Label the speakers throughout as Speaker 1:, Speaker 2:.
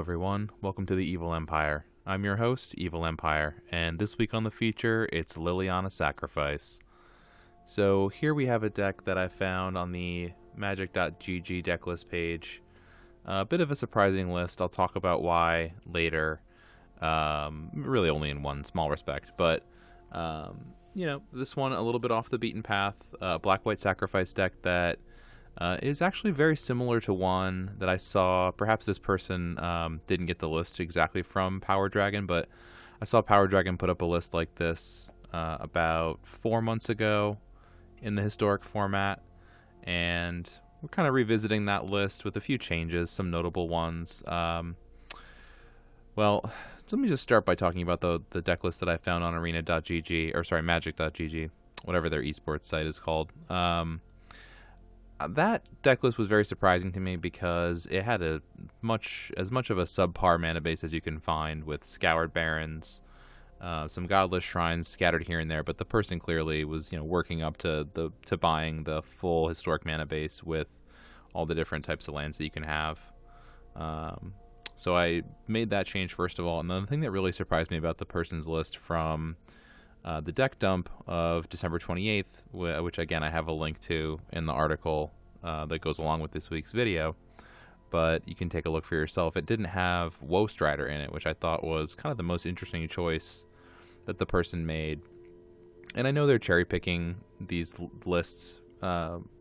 Speaker 1: everyone. Welcome to the Evil Empire. I'm your host, Evil Empire, and this week on the feature, it's Liliana Sacrifice. So here we have a deck that I found on the magic.gg decklist page. A bit of a surprising list. I'll talk about why later. Really only in one small respect, but this one a little bit off the beaten path. Black-white sacrifice deck that is actually very similar to one that I saw. Perhaps this person didn't get the list exactly from Power Dragon, but I saw Power Dragon put up a list like this about 4 months ago in the historic format, and we're kind of revisiting that list with a few changes, some notable ones. Well, let me just start by talking about the deck list that I found on magic.gg, whatever their esports site is called. That deck list was very surprising to me because it had as much of a subpar mana base as you can find, with Scoured Barrens, some Godless Shrines scattered here and there, but the person clearly was working up to buying the full historic mana base with all the different types of lands that you can have. So I made that change first of all, and then the thing that really surprised me about the person's list from the deck dump of December 28th, which again I have a link to in the article that goes along with this week's video, but you can take a look for yourself. It didn't have Woe Strider in it, which I thought was kind of the most interesting choice that the person made. And I know they're cherry picking these lists,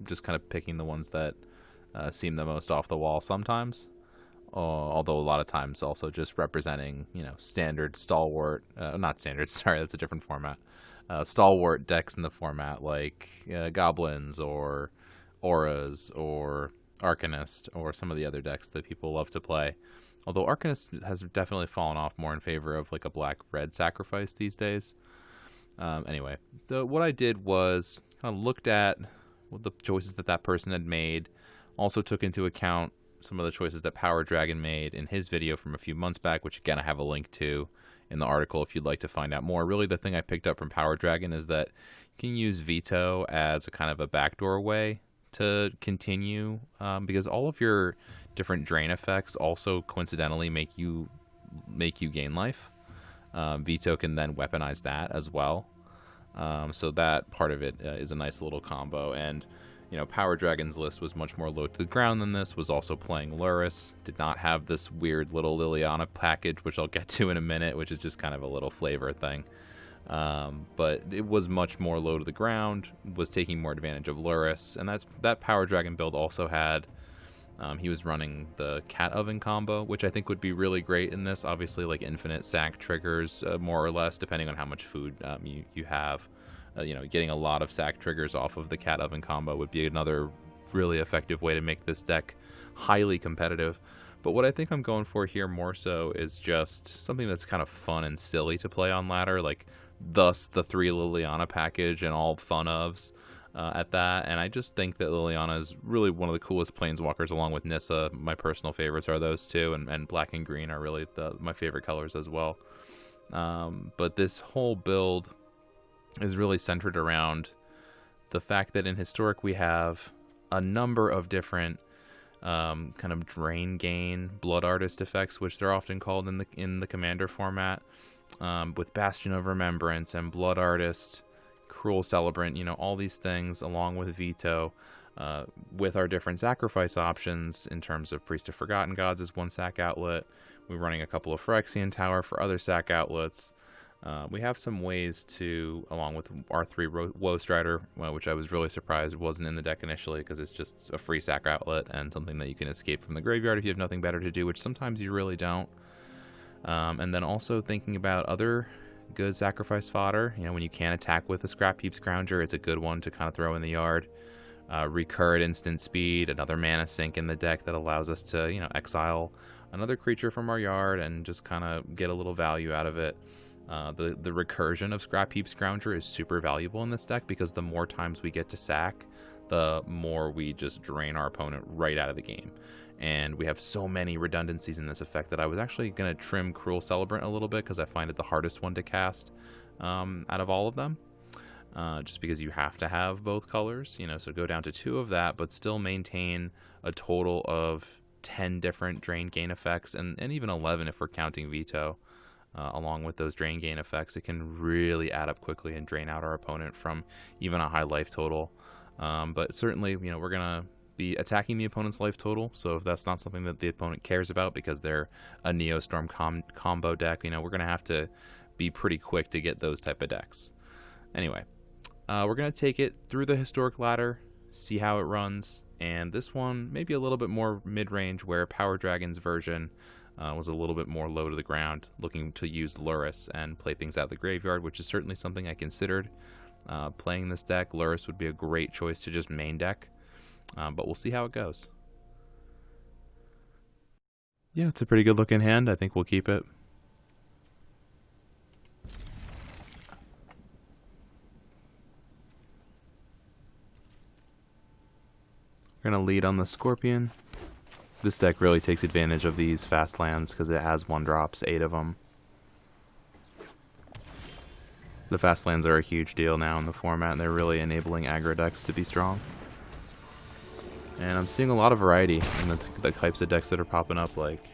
Speaker 1: just kind of picking the ones that seem the most off the wall sometimes. Although a lot of times also just representing, standard stalwart, not standard, sorry, that's a different format, stalwart decks in the format, like Goblins or Auras or Arcanist or some of the other decks that people love to play. Although Arcanist has definitely fallen off more in favor of like a black-red sacrifice these days. Anyway, what I did was kind of looked at the choices that person had made, also took into account some of the choices that Power Dragon made in his video from a few months back, which again I have a link to in the article if you'd like to find out more. Really, the thing I picked up from Power Dragon is that you can use Veto as a kind of a backdoor way to continue, because all of your different drain effects also coincidentally make you gain life. Veto can then weaponize that as well. So that part of it is a nice little combo. And Power Dragon's list was much more low to the ground than this, was also playing Luris, did not have this weird little Liliana package, which I'll get to in a minute, which is just kind of a little flavor thing. But it was much more low to the ground, was taking more advantage of Luris, and that Power Dragon build also had, he was running the Cat Oven combo, which I think would be really great in this, obviously like infinite sack triggers, more or less, depending on how much food you have. Getting a lot of sack triggers off of the Cat Oven combo would be another really effective way to make this deck highly competitive. But what I think I'm going for here more so is just something that's kind of fun and silly to play on ladder, like thus the 3 Liliana package and all fun ofs at that. And I just think that Liliana is really one of the coolest planeswalkers, along with Nissa. My personal favorites are those two, and black and green are really my favorite colors as well. But this whole build is really centered around the fact that in Historic we have a number of different kind of drain gain Blood Artist effects, which they're often called in the Commander format, with Bastion of Remembrance and Blood Artist, Cruel Celebrant, all these things, along with Veto, with our different sacrifice options in terms of Priest of Forgotten Gods as one sack outlet. We're running a couple of Phyrexian Tower for other sack outlets. We have some ways to, along with R3 Woe Strider, which I was really surprised wasn't in the deck initially, because it's just a free sack outlet and something that you can escape from the graveyard if you have nothing better to do, which sometimes you really don't. And then also thinking about other good sacrifice fodder. When you can attack with a Scrap Heap Scrounger, it's a good one to kind of throw in the yard. Recur at instant speed, another mana sink in the deck that allows us to, exile another creature from our yard and just kind of get a little value out of it. The recursion of Scrap Heap Scrounger is super valuable in this deck, because the more times we get to sack, the more we just drain our opponent right out of the game. And we have so many redundancies in this effect that I was actually going to trim Cruel Celebrant a little bit, because I find it the hardest one to cast out of all of them. Just because you have to have both colors, so go down to 2 of that, but still maintain a total of 10 different drain gain effects, and even 11 if we're counting veto, along with those drain gain effects, it can really add up quickly and drain out our opponent from even a high life total. But certainly, you know, we're going to be attacking the opponent's life total, so if that's not something that the opponent cares about because they're a Neostorm combo deck, you know, we're going to have to be pretty quick to get those type of decks. Anyway, we're going to take it through the historic ladder, see how it runs, and this one maybe a little bit more mid-range, where Power Dragon's version was a little bit more low to the ground, looking to use Luris and play things out of the graveyard, which is certainly something I considered. Playing this deck, Luris would be a great choice to just main deck, but we'll see how it goes. Yeah, it's a pretty good looking hand. I think we'll keep it. We're going to lead on the Scorpion. This deck really takes advantage of these fast lands because it has 1-drops, 8 of them. The fast lands are a huge deal now in the format, and they're really enabling aggro decks to be strong. And I'm seeing a lot of variety in the types of decks that are popping up. Like,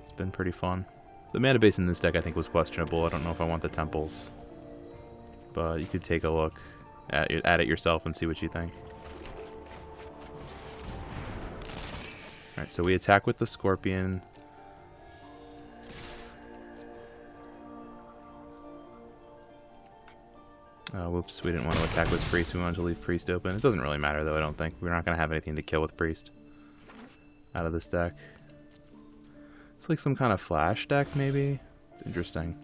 Speaker 1: it's been pretty fun. The mana base in this deck I think was questionable. I don't know if I want the temples, but you could take a look at it yourself and see what you think. Alright, so we attack with the Scorpion. Whoops, we didn't want to attack with Priest. We wanted to leave Priest open. It doesn't really matter, though, I don't think. We're not going to have anything to kill with Priest out of this deck. It's like some kind of flash deck, maybe? It's interesting.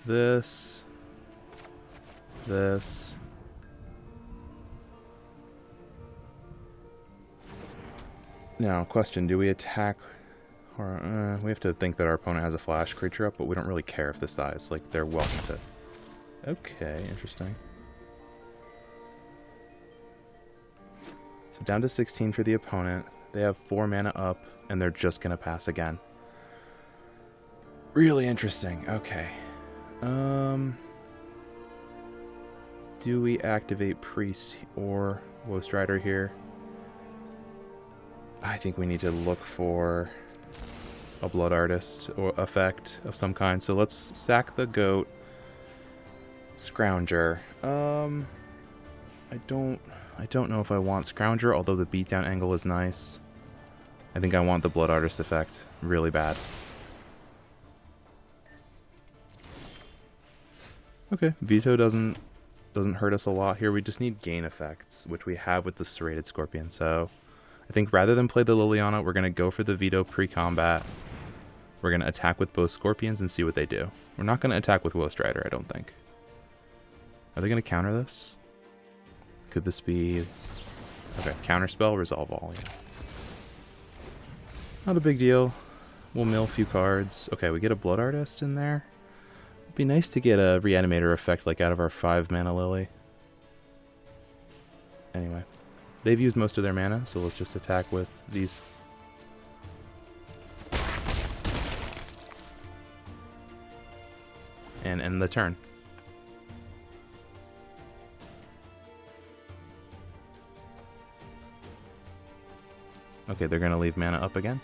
Speaker 1: This. Now, question, do we attack... Or, we have to think that our opponent has a flash creature up, but we don't really care if this dies. Like, they're welcome to... Okay, interesting. So down to 16 for the opponent. They have 4 mana up, and they're just going to pass again. Really interesting. Okay. Do we activate Priest or Ghost Rider here? I think we need to look for a Blood Artist or effect of some kind. So let's sack the goat. Scrounger. I don't know if I want Scrounger, although the beatdown angle is nice. I think I want the Blood Artist effect really bad. Okay, veto doesn't hurt us a lot here. We just need gain effects, which we have with the Serrated Scorpion. So I think rather than play the Liliana, we're going to go for the veto pre-combat. We're going to attack with both Scorpions and see what they do. We're not going to attack with Ghost Rider, I don't think. Are they going to counter this? Could this be... Okay, counterspell, resolve all, yeah. Not a big deal. We'll mill a few cards. Okay, we get a Blood Artist in there. It'd be nice to get a Reanimator effect like out of our 5 mana Lily. Anyway. They've used most of their mana, so let's just attack with these. And end the turn. Okay, they're going to leave mana up again.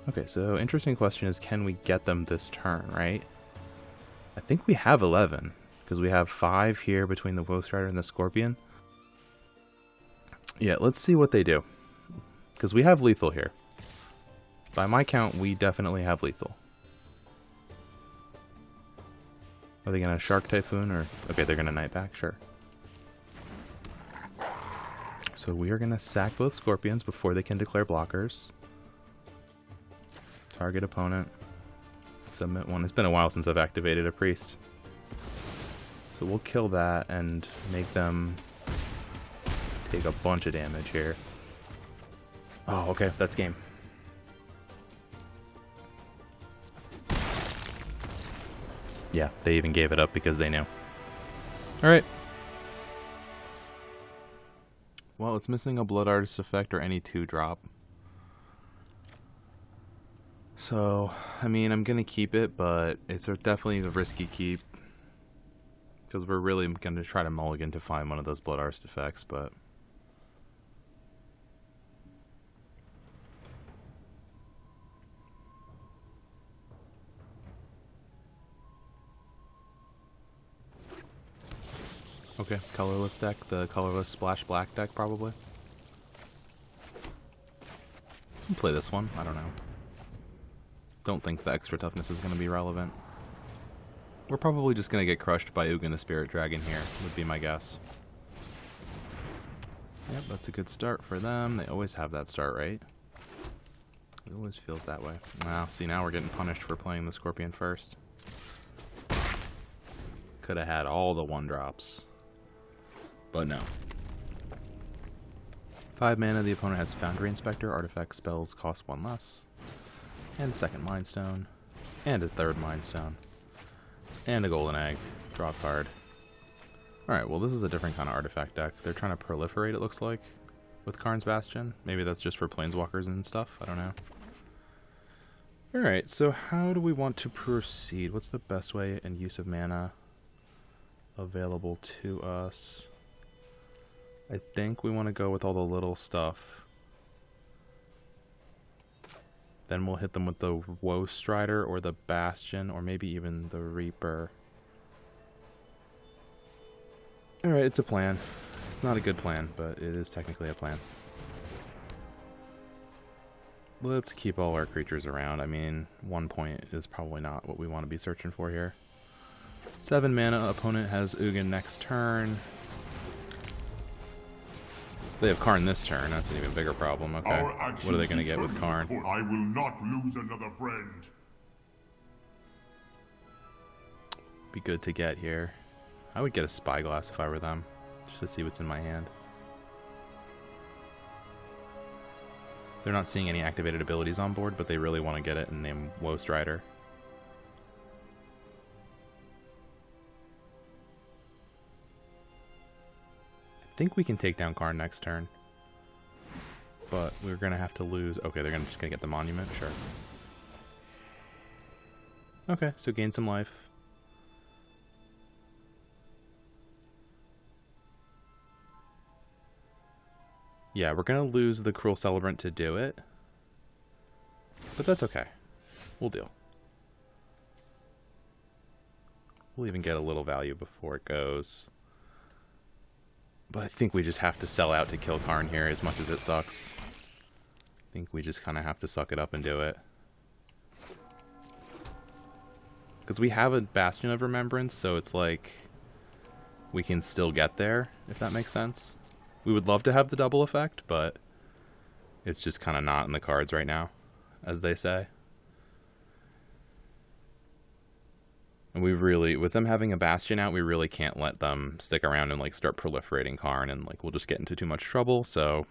Speaker 1: Okay, so interesting question is, can we get them this turn, right? I think we have 11. Because we have 5 here between the Ghost Rider and the Scorpion. Yeah, let's see what they do. Because we have lethal here. By my count, we definitely have lethal. Are they going to Shark Typhoon or... Okay, they're going to Night Back, sure. So we are going to sack both Scorpions before they can declare blockers. Target opponent. Submit one. It's been a while since I've activated a Priest. So we'll kill that and make them take a bunch of damage here. Oh, okay, that's game. Yeah, they even gave it up because they knew. Alright. Well, it's missing a Blood Artist effect or any 2-drop. So, I mean, I'm going to keep it, but it's definitely a risky keep. Because we're really going to try to mulligan to find one of those Blood Artifacts, but... Okay, colorless deck. The colorless splash black deck, probably. I'll play this one. I don't know. Don't think the extra toughness is going to be relevant. We're probably just going to get crushed by Ugin the Spirit Dragon here, would be my guess. Yep, that's a good start for them. They always have that start, right? It always feels that way. Wow, see, now we're getting punished for playing the Scorpion first. Could have had all the 1-drops. But no. 5 mana, the opponent has Foundry Inspector. Artifact spells cost 1 less. And a second Mind Stone. And a third Mind Stone. And a Golden Egg. Draw a card. Alright, well this is a different kind of artifact deck. They're trying to proliferate, it looks like, with Karn's Bastion. Maybe that's just for Planeswalkers and stuff. I don't know. Alright, so how do we want to proceed? What's the best way and use of mana available to us? I think we want to go with all the little stuff. Then we'll hit them with the Woe Strider or the Bastion or maybe even the Reaper. Alright, it's a plan. It's not a good plan, but it is technically a plan. Let's keep all our creatures around. I mean, 1 point is probably not what we want to be searching for here. 7 mana, opponent has Ugin next turn. They have Karn this turn, that's an even bigger problem. Okay, what are they going to get with Karn?
Speaker 2: I will not lose another friend.
Speaker 1: Be good to get here. I would get a Spyglass if I were them, just to see what's in my hand. They're not seeing any activated abilities on board, but they really want to get it and name Woe Strider. I think we can take down Karn next turn. But we're going to have to lose... Okay, they're just going to get the Monument? Sure. Okay, so gain some life. Yeah, we're going to lose the Cruel Celebrant to do it. But that's okay. We'll deal. We'll even get a little value before it goes. But I think we just have to sell out to kill Karn here as much as it sucks. I think we just kind of have to suck it up and do it. Because we have a Bastion of Remembrance, so it's like we can still get there, if that makes sense. We would love to have the double effect, but it's just kind of not in the cards right now, as they say. And we really, with them having a Bastion out, we really can't let them stick around and like start proliferating Karn, and like we'll just get into too much trouble, so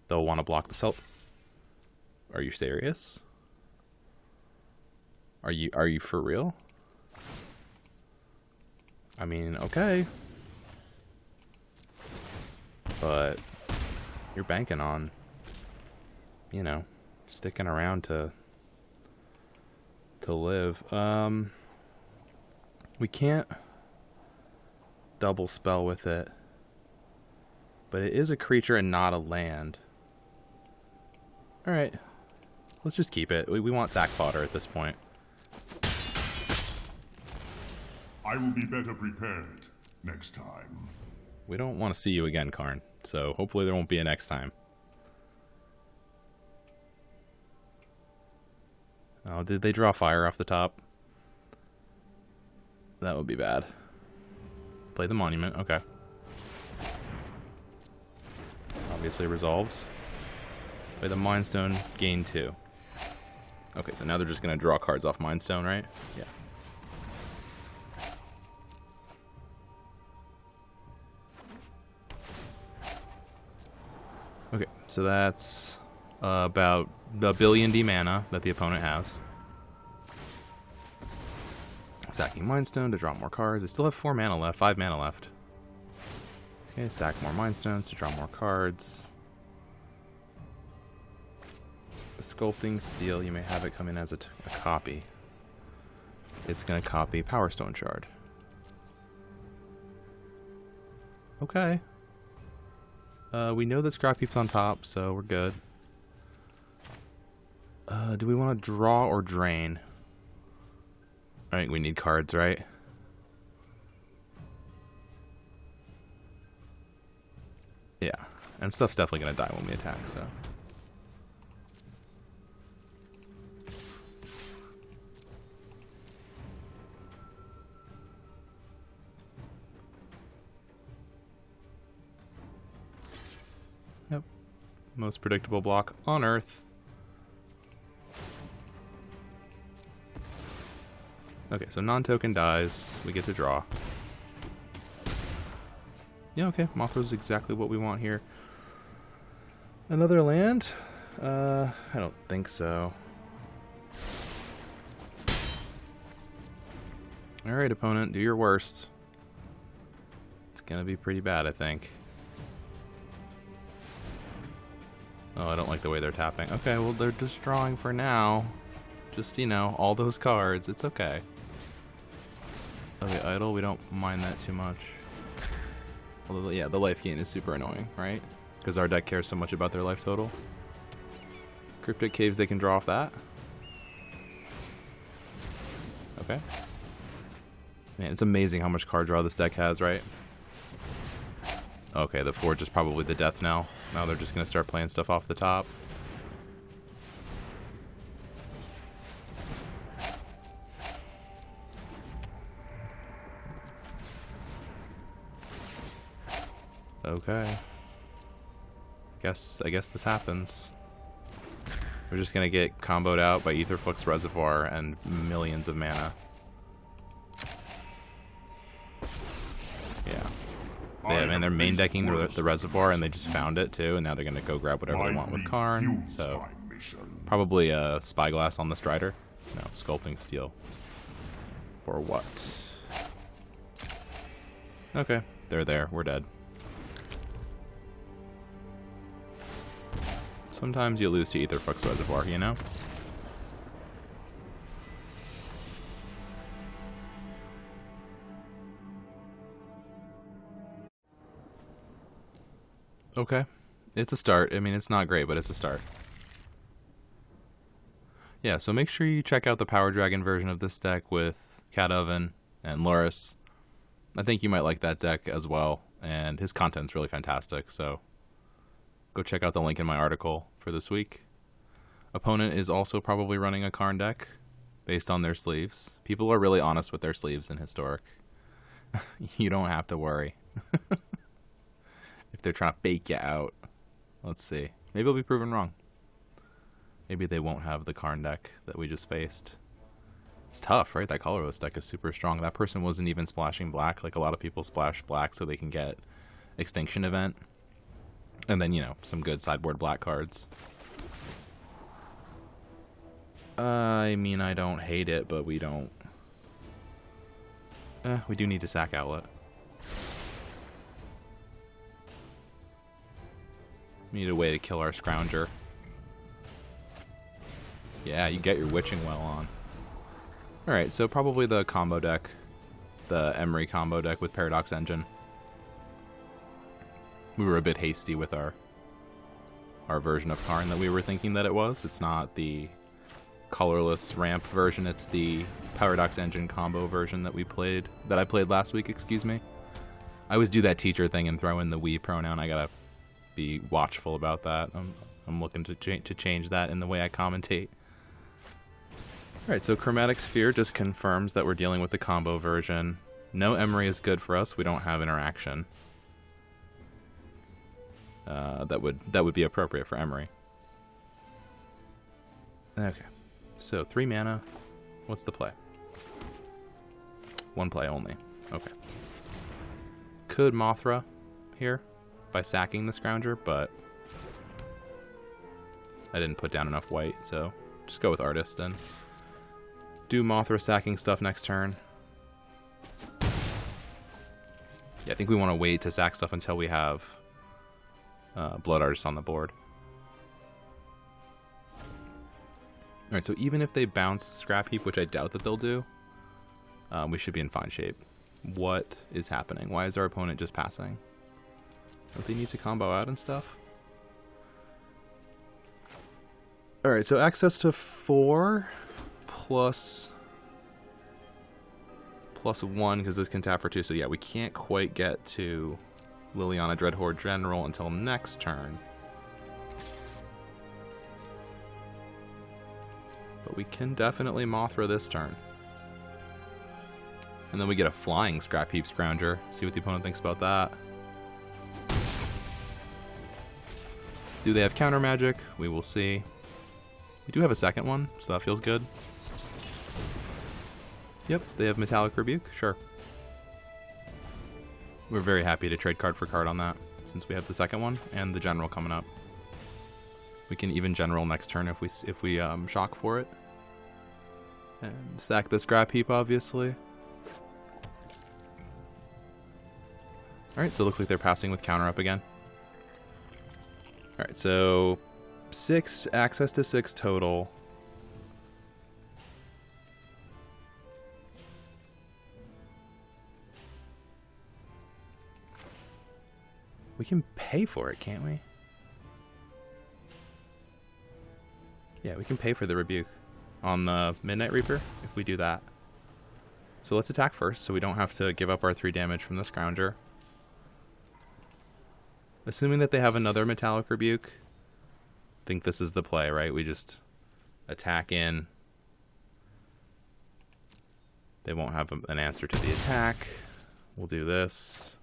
Speaker 1: they'll want to block the cell. Are you serious? Are you for real? I mean, okay. But you're banking on, you know, sticking around to live. We can't double spell with it, but it is a creature and not a land. Alright, let's just keep it. We want sack fodder at this point.
Speaker 2: I will be better prepared next time.
Speaker 1: We don't want to see you again, Karn, so hopefully there won't be a next time. Oh, did they draw fire off the top? That would be bad. Play the Monument, okay. Obviously resolves. Play the Mind Stone, gain 2. Okay, so now they're just going to draw cards off Mind Stone, right? Yeah. Okay, so that's about the billion D mana that the opponent has. Sacking Mind Stone to draw more cards. They still have 4 mana left, 5 mana left. Okay, sack more Mind Stones to draw more cards. The Sculpting Steel, you may have it come in as a copy. It's going to copy Power Stone Shard. Okay. We know that scrap heap's on top, so we're good. Do we want to draw or drain? I think we need cards, right? Yeah. And stuff's definitely going to die when we attack, so... Yep. Most predictable block on Earth. Okay, so non-token dies. We get to draw. Yeah, okay. Mothra's exactly what we want here. Another land? I don't think so. Alright, opponent, do your worst. It's gonna be pretty bad, I think. Oh, I don't like the way they're tapping. Okay, well, they're just drawing for now. Just, you know, all those cards. It's okay. Okay, idle, we don't mind that too much. Although, yeah, the life gain is super annoying, right? Because our deck cares so much about their life total. Cryptic Caves, they can draw off that. Okay. Man, it's amazing how much card draw this deck has, right? Okay, the Forge is probably the death knell. Now they're just going to start playing stuff off the top. Okay. I guess this happens. We're just gonna get comboed out by Aetherflux Reservoir and millions of mana. Yeah. They're main decking the Reservoir, and they just found it too, and now they're gonna go grab whatever they want with Karn. So probably a Spyglass on the Strider. No, Sculpting Steel. For what? Okay, they're there. We're dead. Sometimes you lose to Aetherflux Reservoir, you know? Okay. It's a start. I mean, it's not great, but it's a start. Yeah, so make sure you check out the Power Dragon version of this deck with Cat Oven and Loris. I think you might like that deck as well, and his content's really fantastic, so go check out the link in my article for this week. Opponent is also probably running a Karn deck based on their sleeves. People are really honest with their sleeves in Historic. You don't have to worry. If they're trying to fake you out. Let's see. Maybe I'll be proven wrong. Maybe they won't have the Karn deck that we just faced. It's tough, right? That colorless deck is super strong. That person wasn't even splashing black. Like, a lot of people splash black so they can get Extinction Event. And then, you know, some good sideboard black cards. I mean, I don't hate it, but we don't... we do need to sack Outlet. We need a way to kill our Scrounger. Yeah, you get your Witching Well on. Alright, so probably the combo deck. The Emery combo deck with Paradox Engine. We were a bit hasty with our version of Karn that we were thinking that it was. It's not the colorless ramp version, it's the Paradox Engine combo version that I played last week, excuse me. I always do that teacher thing and throw in the we pronoun. I gotta be watchful about that. I'm looking to change that in the way I commentate. Alright, so Chromatic Sphere just confirms that we're dealing with the combo version. No Emery is good for us. We don't have interaction. That would be appropriate for Emery. Okay. So 3 mana. What's the play? 1 play only. Okay. Could Mothra here by sacking the Scrounger, but I didn't put down enough white, so just go with Artist then. Do Mothra sacking stuff next turn. Yeah, I think we want to wait to sack stuff until we have Blood Artist on the board. Alright, so even if they bounce Scrap Heap, which I doubt that they'll do, we should be in fine shape. What is happening? Why is our opponent just passing? Don't they need to combo out and stuff? Alright, so access to 4 plus 1, because this can tap for 2. So yeah, we can't quite get to Liliana Dreadhorde General until next turn. But we can definitely Mothra this turn. And then we get a flying Scrap Heap Scrounger. See what the opponent thinks about that. Do they have counter magic? We will see. We do have a second one, so that feels good. Yep, they have Metallic Rebuke, sure. We're very happy to trade card for card on that, since we have the second one and the general coming up. We can even general next turn if we shock for it. And sack the Scrap Heap, obviously. Alright, so it looks like they're passing with counter up again. Alright, so 6, access to 6 total. We can pay for it, can't we? Yeah, we can pay for the Rebuke on the Midnight Reaper if we do that. So let's attack first so we don't have to give up our 3 damage from the Scrounger. Assuming that they have another Metallic Rebuke, I think this is the play, right? We just attack in. They won't have an answer to the attack. We'll do this.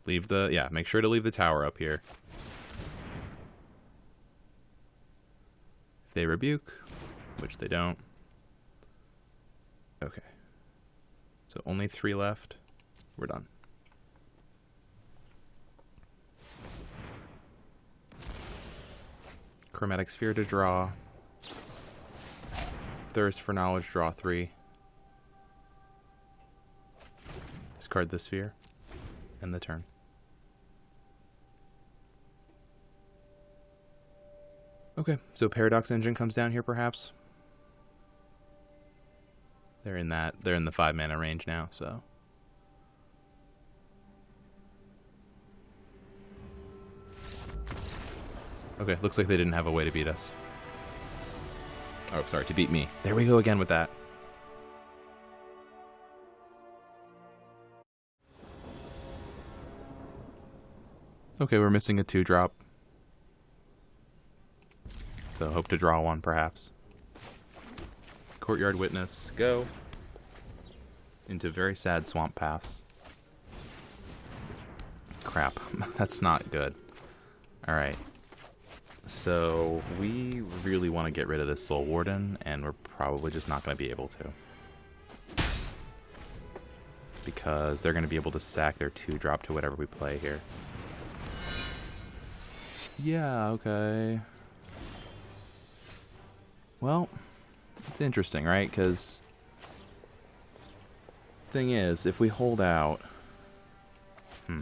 Speaker 1: Leave the, yeah, make sure to leave the tower up here. If they rebuke, which they don't. Okay. So only 3 left. We're done. Chromatic Sphere to draw. Thirst for Knowledge, draw 3. Discard the sphere. End the turn. Okay, so Paradox Engine comes down here perhaps. They're in the 5 mana range now, so. Okay, looks like they didn't have a way to beat us. Oh, sorry, to beat me. There we go again with that. Okay, we're missing a 2-drop. So hope to draw one, perhaps. Courtyard Witness, go. Into very sad Swamp Pass. Crap, that's not good. Alright. So we really want to get rid of this Soul Warden, and we're probably just not going to be able to. Because they're going to be able to sack their 2-drop to whatever we play here. Yeah, okay. Well, it's interesting, right? Because thing is, if we hold out... I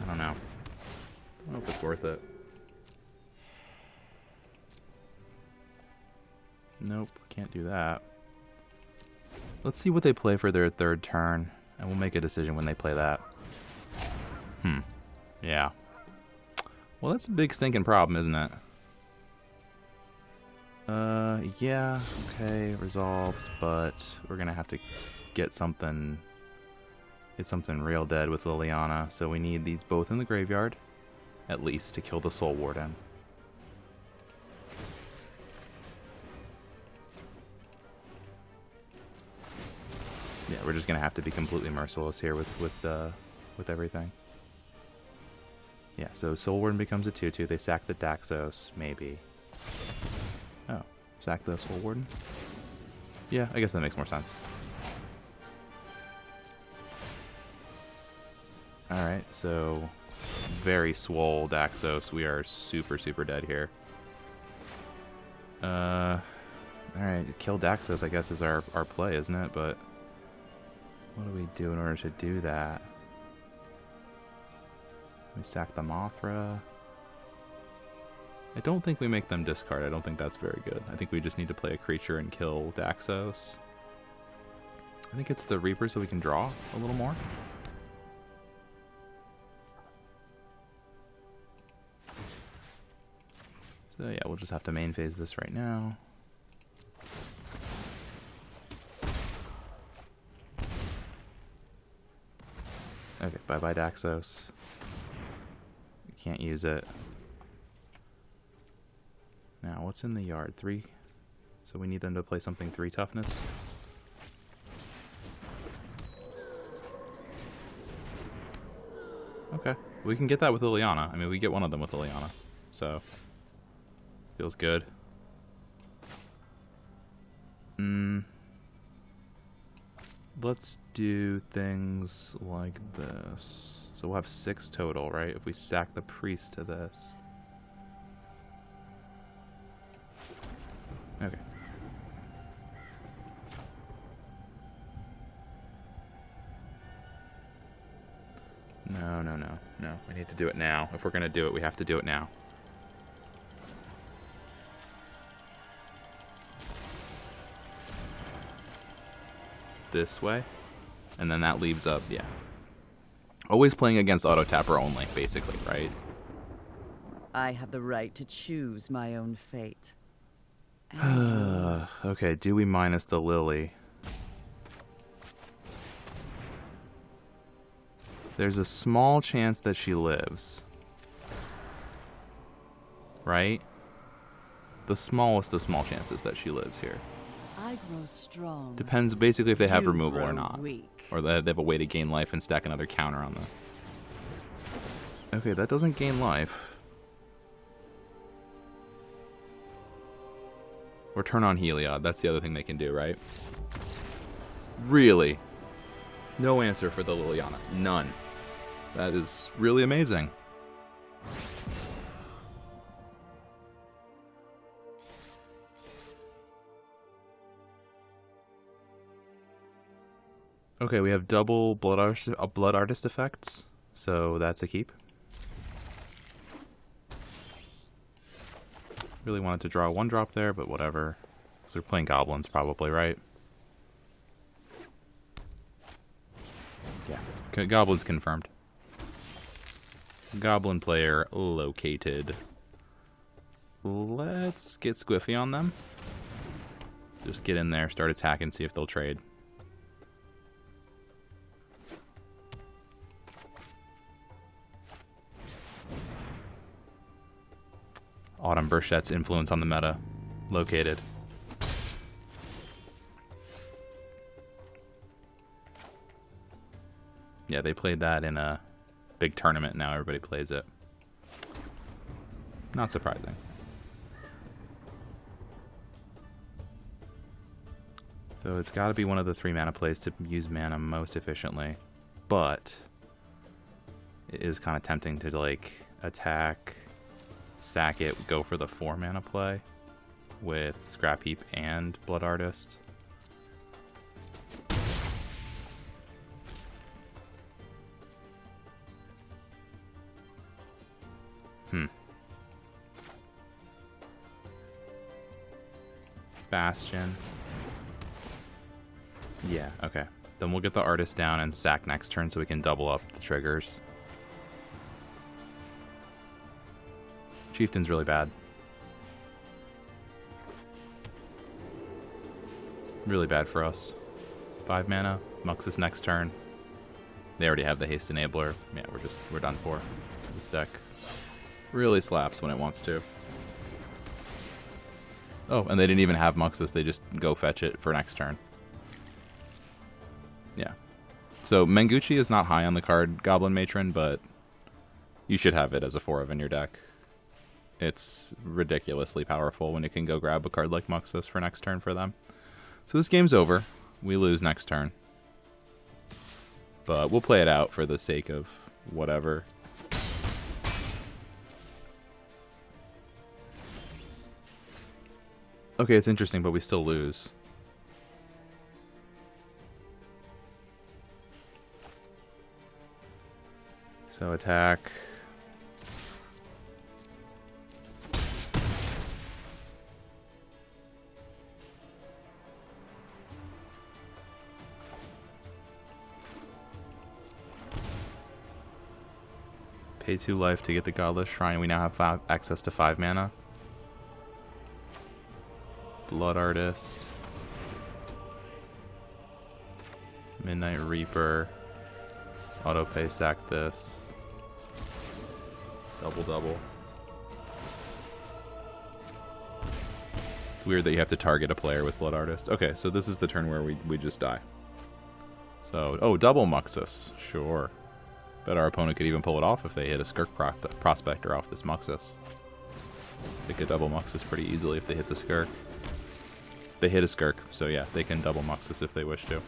Speaker 1: don't know. I don't know if it's worth it. Nope, can't do that. Let's see what they play for their 3rd turn, and we'll make a decision when they play that. Yeah. Well, that's a big stinking problem, isn't it? Yeah, okay, resolves, but we're gonna have to get something real dead with Liliana, so we need these both in the graveyard, at least, to kill the Soul Warden. Yeah, we're just gonna have to be completely merciless here with everything. Yeah, so Soul Warden becomes a 2/2. They sack the Daxos, maybe. Oh, sack the Soul Warden? Yeah, I guess that makes more sense. Alright, so very swole Daxos. We are super, super dead here. Alright, kill Daxos, I guess, is our play, isn't it? But what do we do in order to do that? We sack the Mothra. I don't think we make them discard. I don't think that's very good. I think we just need to play a creature and kill Daxos. I think it's the Reaper so we can draw a little more. So yeah, we'll just have to main phase this right now. Okay, bye-bye Daxos. You can't use it. Now, what's in the yard? 3? So we need them to play something 3 toughness. Okay, we can get that with Liliana. I mean, we get one of them with Liliana. So, feels good. Let's do things like this. So we'll have 6 total, right? If we stack the priest to this. Okay. No. We need to do it now. If we're going to do it, we have to do it now. This way. And then that leaves up, yeah. Always playing against auto-tapper only, basically, right?
Speaker 3: I have the right to choose my own fate.
Speaker 1: Okay, do we minus the Lily? There's a small chance that she lives. Right? The smallest of small chances that she lives here.
Speaker 3: I grow strong.
Speaker 1: Depends basically if they have
Speaker 3: You
Speaker 1: removal or
Speaker 3: grow
Speaker 1: not.
Speaker 3: weak.
Speaker 1: Or they have a way to gain life and stack another counter on them. Okay, that doesn't gain life. Or turn on Heliod. That's the other thing they can do, right? Really? No answer for the Liliana. None. That is really amazing. Okay, we have double blood artist effects, so that's a keep. Really wanted to draw a 1-drop there, but whatever. So we're playing goblins probably, right? Yeah, goblins confirmed. Goblin player located. Let's get Squiffy on them. Just get in there, start attacking, see if they'll trade. Autumn Burchette's influence on the meta. Located. Yeah, they played that in a big tournament. Now everybody plays it. Not surprising. So it's got to be one of the 3 mana plays to use mana most efficiently. But it is kind of tempting to, like, attack, sack it, go for the 4 mana play with Scrap Heap and Blood Artist. Bastion. Yeah, okay. Then we'll get the artist down and sack next turn so we can double up the triggers. Chieftain's really bad. Really bad for us. 5 mana. Muxus next turn. They already have the haste enabler. Yeah, we're done for. This deck really slaps when it wants to. Oh, and they didn't even have Muxus. They just go fetch it for next turn. Yeah. So Menguchi is not high on the card Goblin Matron, but you should have it as a 4-of in your deck. It's ridiculously powerful when you can go grab a card like Muxus for next turn for them. So this game's over. We lose next turn. But we'll play it out for the sake of whatever. Okay, it's interesting, but we still lose. So attack. Pay 2 life to get the Godless Shrine. We now have access to 5 mana. Blood Artist. Midnight Reaper. Auto pay sack this. Double. It's weird that you have to target a player with Blood Artist. Okay, so this is the turn where we just die. So, oh, double Muxus. Sure. Bet our opponent could even pull it off if they hit a Skirk Prospector off this Muxus. They could double Muxus pretty easily if they hit the Skirk. They hit a Skirk, so yeah, they can double Muxus if they wish to.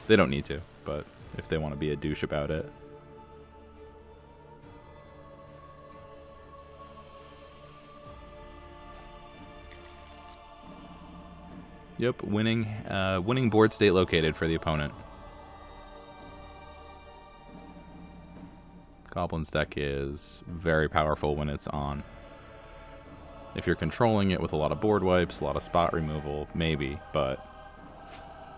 Speaker 1: They don't need to, but if they want to be a douche about it. Yep, winning board state located for the opponent. Goblin's deck is very powerful when it's on. If you're controlling it with a lot of board wipes, a lot of spot removal, maybe, but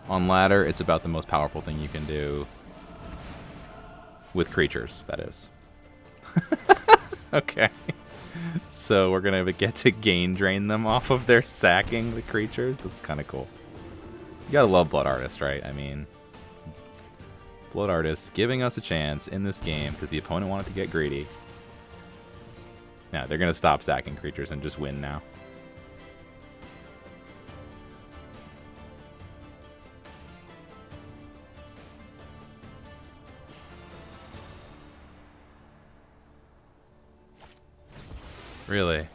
Speaker 1: on ladder, it's about the most powerful thing you can do with creatures, that is. Okay. So we're going to get to gain drain them off of their sacking the creatures. That's kind of cool. You gotta love Blood Artist, right? I mean, Blood Artist giving us a chance in this game because the opponent wanted to get greedy. Now, they're going to stop sacking creatures and just win now. Really?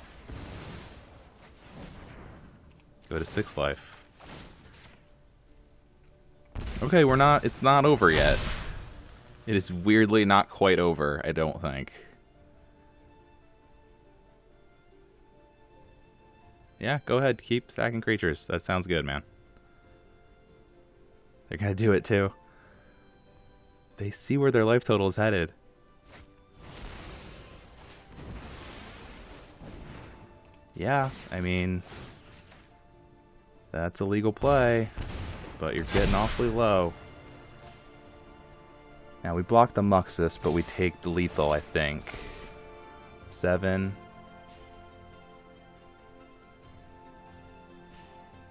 Speaker 1: Go to 6 life. Okay, it's not over yet. It is weirdly not quite over, I don't think. Yeah, go ahead, keep stacking creatures. That sounds good, man. They're gonna do it too. They see where their life total is headed. Yeah, I mean, that's a legal play, but you're getting awfully low. Now, we block the Muxus, but we take the lethal, I think. 7.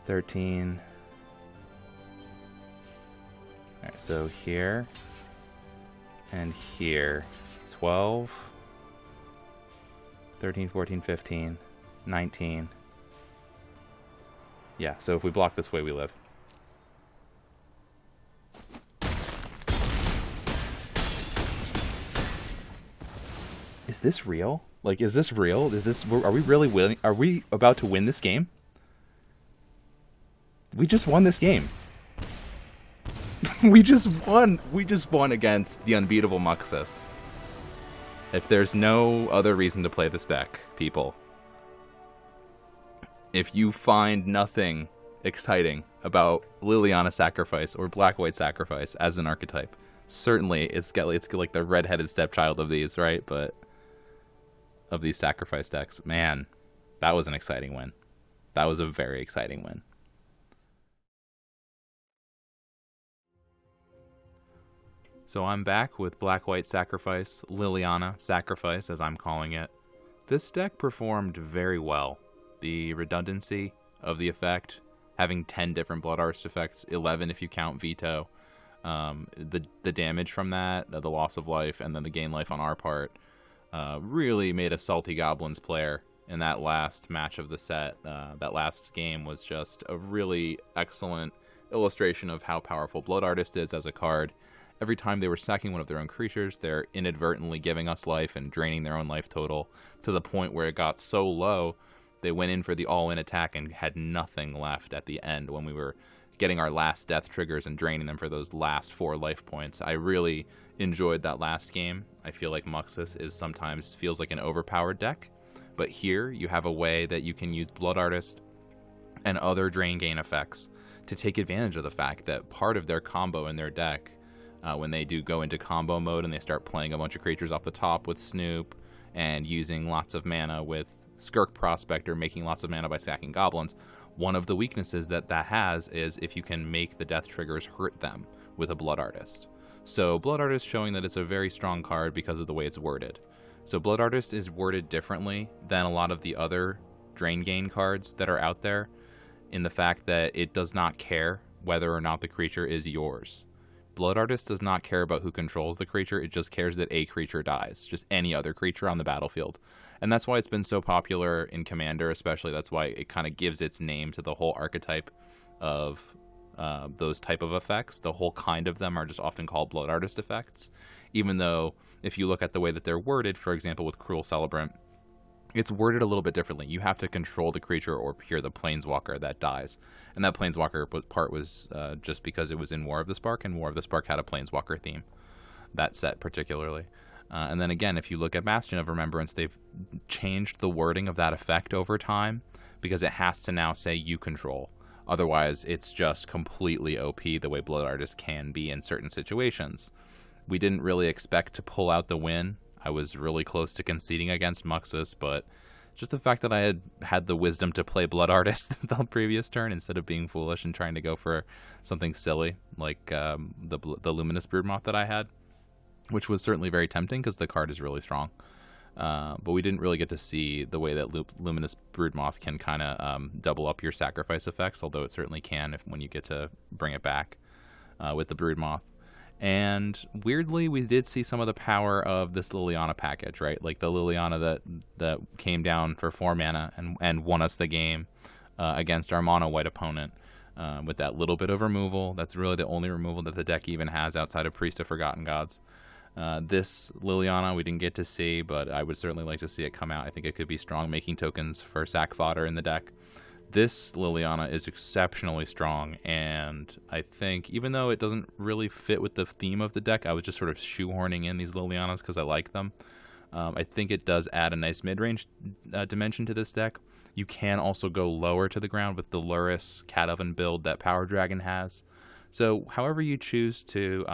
Speaker 1: 13. Alright, so here. And here. 12. 13, 14, 15. 19. Yeah, so if we block this way, we live. Is this real? Like, is this real? Are we really willing? Are we about to win this game? We just won this game. We just won. We just won against the unbeatable Muxus. If there's no other reason to play this deck, people. If you find nothing exciting about Liliana Sacrifice or Black-White Sacrifice as an archetype, certainly it's like the redheaded stepchild of these, right? But of these sacrifice decks, man, that was an exciting win. That was a very exciting win. So I'm back with Black-White Sacrifice, Liliana Sacrifice, as I'm calling it. This deck performed very well. The redundancy of the effect, having 10 different Blood Artist effects, 11 if you count Veto, the damage from that, the loss of life, and then the gain life on our part, really made a Salty Goblins player in that last match of the set. That last game was just a really excellent illustration of how powerful Blood Artist is as a card. Every time they were sacking one of their own creatures, they're inadvertently giving us life and draining their own life total to the point where it got so low they went in for the all-in attack and had nothing left at the end when we were getting our last death triggers and draining them for those last 4 life points. I really enjoyed that last game. I feel like Muxus sometimes feels like an overpowered deck, but here you have a way that you can use Blood Artist and other drain gain effects to take advantage of the fact that part of their combo in their deck, when they do go into combo mode and they start playing a bunch of creatures off the top with Snoop and using lots of mana with Skirk Prospector, making lots of mana by sacking goblins, one of the weaknesses that has is if you can make the death triggers hurt them with a Blood Artist. So Blood Artist showing that it's a very strong card because of the way it's worded. So Blood Artist is worded differently than a lot of the other drain gain cards that are out there. in the fact that it does not care whether or not the creature is yours. Blood Artist does not care about who controls the creature, it just cares that a creature dies, just any other creature on the battlefield. And that's why it's been so popular in Commander, especially. That's why it kind of gives its name to the whole archetype of those type of effects. The whole kind of them are just often called Blood Artist effects, even though if you look at the way that they're worded, for example, with Cruel Celebrant, it's worded a little bit differently. You have to control the creature or peer the planeswalker that dies. And that planeswalker part was just because it was in War of the Spark, and War of the Spark had a planeswalker theme, that set particularly. And then again, if you look at Bastion of Remembrance, they've changed the wording of that effect over time because it has to now say you control. Otherwise, it's just completely OP the way Blood Artist can be in certain situations. We didn't really expect to pull out the win. I was really close to conceding against Muxus, but just the fact that I had the wisdom to play Blood Artist the previous turn instead of being foolish and trying to go for something silly like the Luminous Broodmoth that I had, which was certainly very tempting because the card is really strong. But we didn't really get to see the way that Luminous Broodmoth can kind of double up your sacrifice effects, although it certainly can when you get to bring it back with the Broodmoth. And weirdly, we did see some of the power of this Liliana package, right? Like the Liliana that came down for 4 mana and won us the game against our mono white opponent with that little bit of removal. That's really the only removal that the deck even has outside of Priest of Forgotten Gods. This Liliana we didn't get to see, but I would certainly like to see it come out. I think it could be strong, making tokens for sack fodder in the deck. This Liliana is exceptionally strong, and I think even though it doesn't really fit with the theme of the deck, I was just sort of shoehorning in these Lilianas because I like them. I think it does add a nice mid-range dimension to this deck. You can also go lower to the ground with the Luris Cat Oven build that Power Dragon has. So however you choose to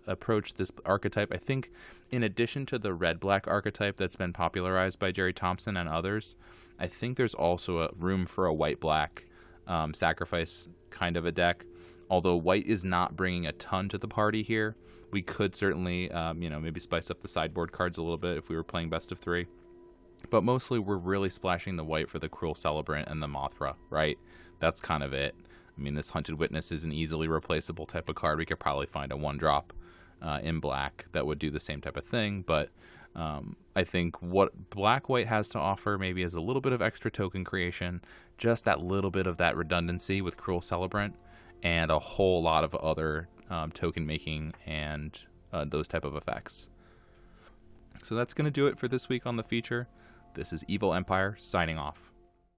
Speaker 1: approach this archetype, I think in addition to the red-black archetype that's been popularized by Jerry Thompson and others, I think there's also a room for a white-black sacrifice kind of a deck. Although white is not bringing a ton to the party here, we could certainly maybe spice up the sideboard cards a little bit if we were playing best of 3. But mostly we're really splashing the white for the Cruel Celebrant and the Mothra, right? That's kind of it. I mean, this Hunted Witness is an easily replaceable type of card. We could probably find a 1-drop in black that would do the same type of thing. But I think what black-white has to offer maybe is a little bit of extra token creation, just that little bit of that redundancy with Cruel Celebrant, and a whole lot of other token making and those type of effects. So that's going to do it for this week on the feature. This is Evil Empire signing off.